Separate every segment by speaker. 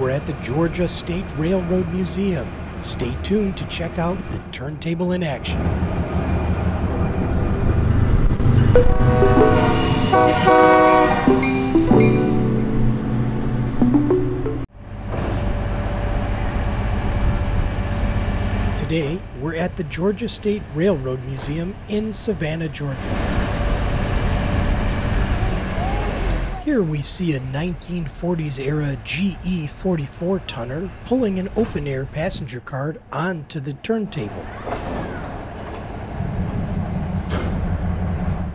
Speaker 1: we're at the Georgia State Railroad Museum. Stay tuned to check out the turntable in action. Today, we're at the Georgia State Railroad Museum in Savannah, Georgia. Here we see a 1940s era GE 44 tonner pulling an open air passenger car onto the turntable.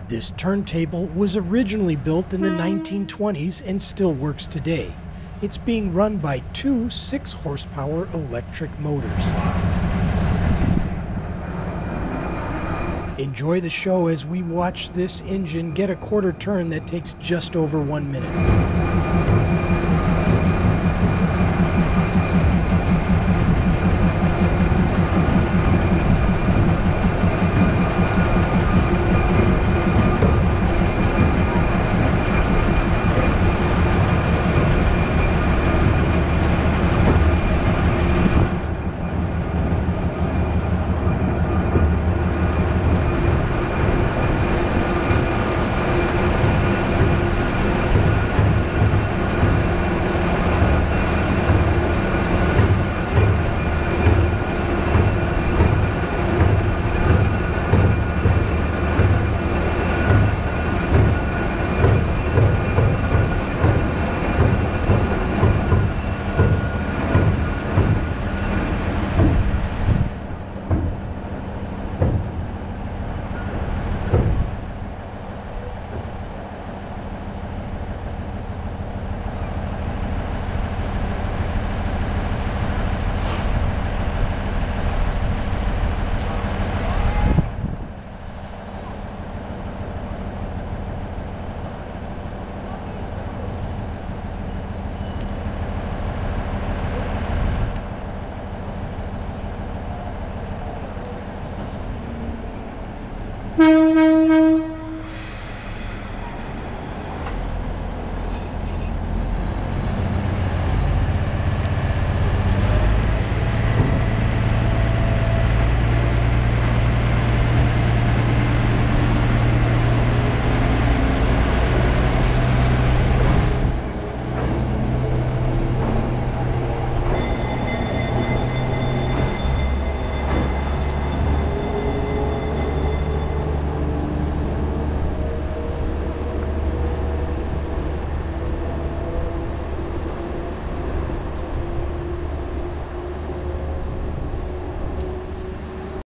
Speaker 1: This turntable was originally built in the 1920s and still works today. It's being run by two 6-horsepower electric motors. Enjoy the show as we watch this engine get a quarter turn that takes just over 1 minute.